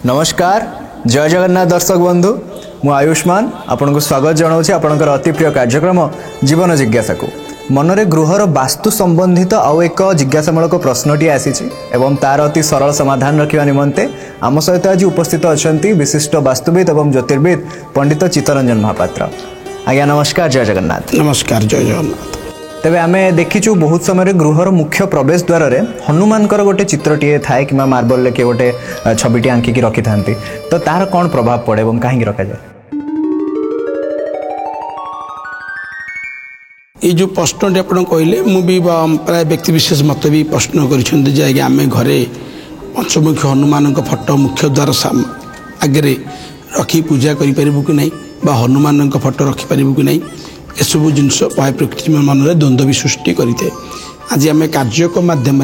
नमस्कार जय जगन्नाथ दर्शक बंधु मु आयुष्मान आपन को स्वागत जनाऊँ आपणकर अति प्रिय कार्यक्रम जीवन जिज्ञासा को मनरे गृहर वास्तु संबंधित आउ एक जिज्ञासामूलक प्रश्नटी आसी एवं तार अति सरल समाधान रखा निमंते आम सहित आज उपस्थित अच्छा विशिष्ट वास्तुविद एवं ज्योतिर्विद पंडित चित्तरंजन महापात्र। आज्ञा नमस्कार जय जगन्नाथ। नमस्कार जय जगन्नाथ। तेबे आमे देखिचु बहुत समय गृहर मुख्य प्रवेश द्वार रे हनुमानकर गोटे चित्रटीए थाए कि मार्बल ले के गोटे छबिटी आंकिकी रखि थांती तो तार कौन प्रभाव पड़े एवं काहे रखा जाए? ये जो प्रश्न आप कहले मुझे प्राय व्यक्ति विशेष मत भी प्रश्न कर आम घरे पंचमुखी हनुमान फोटो मुख्य द्वार आगे रखी पूजा करूँ कि नहीं बा हनुमान फोटो रखिपारू कि नहीं एसबू जिनस प्रकृति मन में द्वंद्व भी सृष्टि करें। आज आम कार्य मध्यम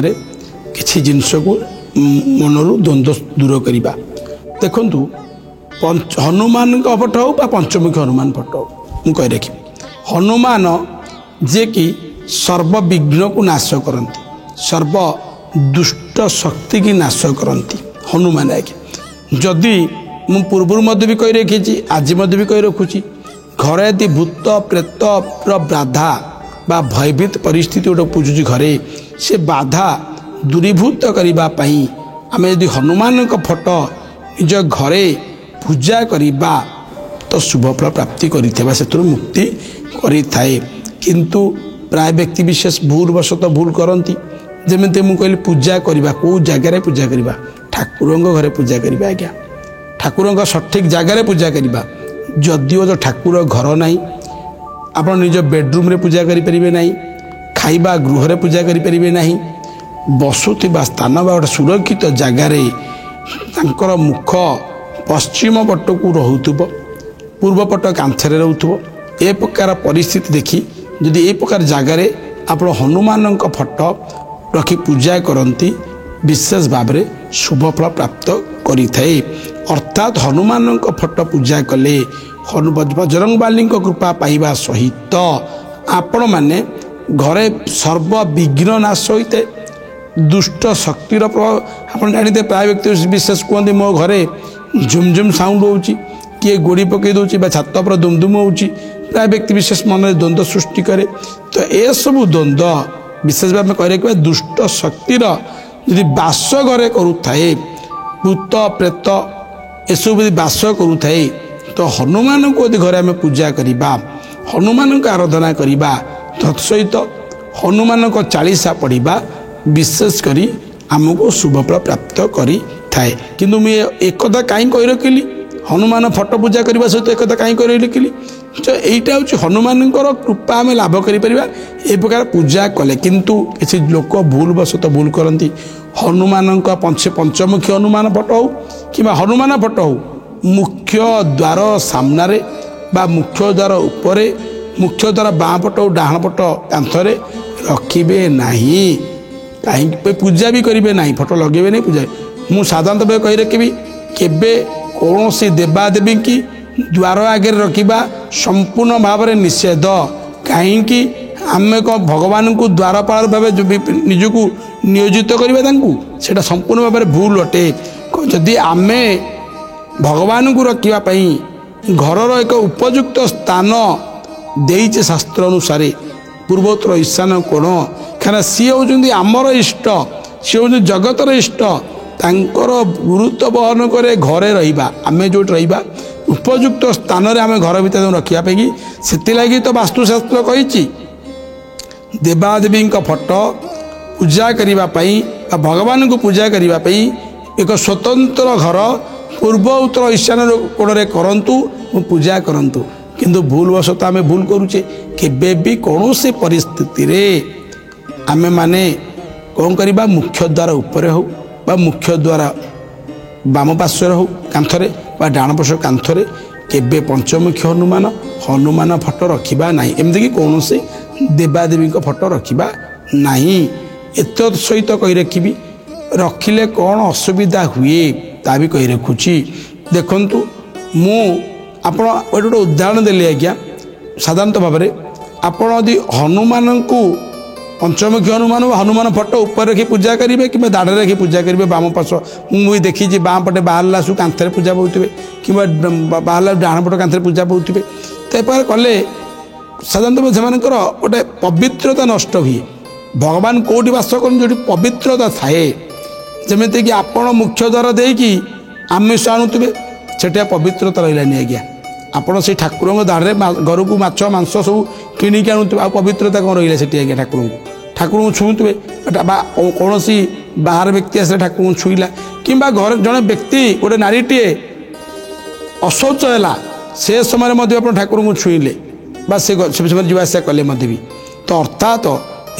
किसी जिनस को मनरू द्वंद्व दूर करवा देखु हनुमान फोटो हो पंचमुखी हनुमान फोटो हो मुझे रखी हनुमान जे कि सर्वविघ्न को नाश करती सर्व दुष्ट शक्ति की नाश करती हनुमान आगे जदि मु पूर्व मध्य भी कही रखी आज भी कही रखुची घरे यदि भूत प्रेत बाधा बा भयभीत परिस्थिति गोटे पूजुची घरे से बाधा दूरीभूत करने आम यदि हनुमान फोटो निज घरे पूजा करवा तो शुभ फल प्राप्ति कर मुक्ति करें। किंतु प्राय व्यक्ति विशेष भूलवशत भूल करती जमी मुझे कहली पूजा करवा कौ जगार पूजा करवा ठाकुर घरे पूजा करवा आज्ञा ठाकुर सठिक जगार पूजा करवा जदिओ तो ठाकुर घर ना आप निज बेडरूम रे पूजा करें ना खाइबा गृह रे पूजा करें ना बसुवा स्थान बा गोटे सुरक्षित जगार मुख पश्चिम पट को रोथुब पूर्व पट कांथरे रोथुब ए प्रकार परिस्थिति देखी जदि ए प्रकार जगार आप हनुमान फोटो रखी पूजा करती विशेष भाव में शुभ फल प्राप्त करें। अर्थात हनुमान फोटो पूजा कले बजरंगबाली कृपा पाइबा सहित आपण माने घरे सर्वविघ्न नाश होते दुष्ट शक्तिर प्रभाव आप जानते प्राय व्यक्ति विशेष कहते मो घरे झुमझुम साउंड हो किए गोड़ी पकई दौर छात पर दुमदुम हो प्राय व्यक्ति विशेष मन में द्वंद्व सृष्टि करे तो यह सब द्वंद्व विशेष भाव में कह रहे दुष्ट शक्तिर यदि बास घरे करुए भूत प्रेत एसबू यदि बास करुए तो हनुमान को यदि घरे आम पूजा करवा हनुमान को आराधना करवा तत्सहित हनुमान को चालीसा पढ़ा विशेष करी आमको शुभ फल प्राप्त करी थाए। किंतु मुझे एक कहीं कही रखिली हनुमान फोटो पूजा करने सहित एक कहीं कही रखिली तो यहीटा हूँ हनुमान कृपा आम लाभ कर प्रकार पूजा कले किंतु किसी लोक भूलवशत भूल करती हनुमान पंचमुखी हनुमान फोटो हो कि हनुमान फोटो हो मुख्य द्वार सामने बा मुख्य द्वार उपरे मुख्य द्वार बाँ पट डाण पट कांथरे रखिबे नहीं कहीं पूजा भी करेंगे ना फोटो लगे नहीं पूजा मुझ साधारणतः भाव कही रखी केबे कौन सी देवादेवी की द्वार आगे रखा संपूर्ण भाव में निषेध कहीं आम कौन भगवान को द्वारपाल भाव निजक नियोजित करवा से संपूर्ण भाव में भूल अटे जदि आम भगवान को रखापी घर एक उपयुक्त स्थान देचे शास्त्र अनुसार पूर्वोत्तर ईशान कोण क्या सी हूँ आमर इष्ट सी हूँ जगतर इष्ट तांकर गुरुत्व बहन करे घरे रहिबा आमे जो रहिबा उपयुक्त स्थान रे आमे घर भीतर रखापी से लगी तो वास्तुशास्त्र कही देवादेवी फोटो पूजा करने भगवान को पूजा करने एक स्वतंत्र घर पूर्व उत्तर ईशान कोण में करंतु पूजा करंतु किंतु भूलवशत आम भूल करुचे केबे भी कौन से परिस्थिति रे आमे माने कौन करवा मुख्य द्वार उपरे हो बा मुख्य द्वार बाम पार्श्वर हो कांथरे बा डाण पार्श्वर कांथरे केबे पंचमुखी हनुमान फोटो रखा ना एमती कि कौन से देवादेवी फोटो रखा ना एत सहित कही रखी रखिले कौन असुविधा हुए ता भी कही रखुची देखु मु आपण गोटे उदाहरण देली आज्ञा साधारणतः भाव में आपड़ यदि हनुमान को पंचमुखी हनुमान हनुमान फटो ऊपर रखी पूजा करेंगे कि दाढ़े रखी पूजा करेंगे बाम पार्श मुझे देखी बाँ पटे बाहर सब कांथरे पूजा पाऊे कि बाहर डाण पट कांथरे पूजा पाऊे तो कले साधारणतः से गोटे पवित्रता नष्ट हुए भगवान कौटी बास कर जो पवित्रता थाए जमीक आपण मुख्य द्वार देकी आमिष आणुवे से पवित्रता रही आज्ञा आपड़ से ठाकुर दाढ़े घर को माछ मांस सब किणिक आणुवे आ पवित्रता कौन रही है आज्ञा ठाकुर को छुँवे कौन बाहर व्यक्ति आसे ठाकुर को छुईला कि घर जड़े व्यक्ति गोटे नारीटे अशौच है से समय आप ठाकुर को छुईले से समय जावास कले भी तो अर्थात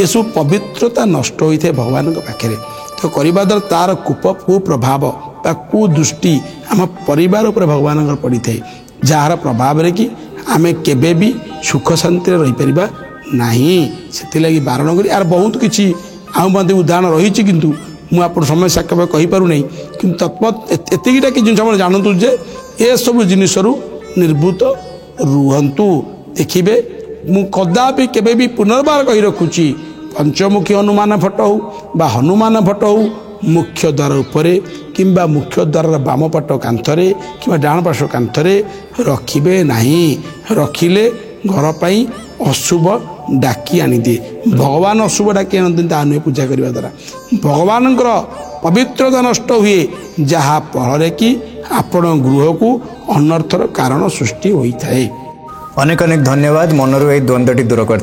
ये सब पवित्रता नष्ट होता है भगवान पाखे तो करवा द्वारा तार कुप्रभाव कुदृष्टि आम परिवार उपर भगवान पड़ी था जार प्रभाव कि आम केबे भी सुख शांति रहीपर ना से बारण कर यार बहुत किसी आदि उदाहरण रही किंतु मुझे समय साक्षात कहीपर नहीं कि एतिकीटा कि जिन जानतु जे ये सब जिनस निर्भूत रुहतु देखिए मु कदापि केबे भी पुनर्बार कही रखुची पंचमुखी हनुमान फटो हो हनुमान फटो हो मुख्य द्वार उपरे किंबा मुख्य द्वार बाम पट कांथरे कि डाण पार्श्व कांथरे रखिबे नहीं रखिले घर पाई अशुभ डाकी आनी दिए भगवान अशुभ डाकी आनती नुहे पूजा करने द्वारा भगवान पवित्रता नष्ट हुए जहाँ फल कि आपण गृह को अनर्थर कारण सृष्टि होता है। अनेक अनेक धन्यवाद मनरू यही द्वंद्वटी दूर कर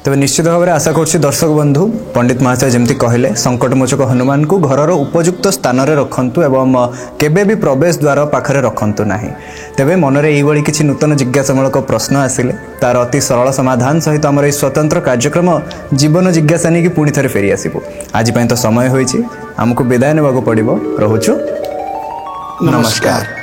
तेज निश्चित भाव में आशा करुच्ची दर्शक बंधु पंडित महाशय जमती कहले संकटमोचक हनुमान को घरर उपयुक्त स्थान में रखंतु एवं केबे भी प्रवेश द्वार पाखरे रखंतु नाही। तेबे मनरे एही किछि नूतन जिज्ञासामूलक प्रश्न आसिले तार अति सरल समाधान सहित आमर एही स्वतंत्र कार्यक्रम जीवन जिज्ञासा नहीं कि पुणी थे फेरी आसबो। आज तो समय होइछि आमको विदाय नेबाको पड़िबो। रहुछु नमस्कार।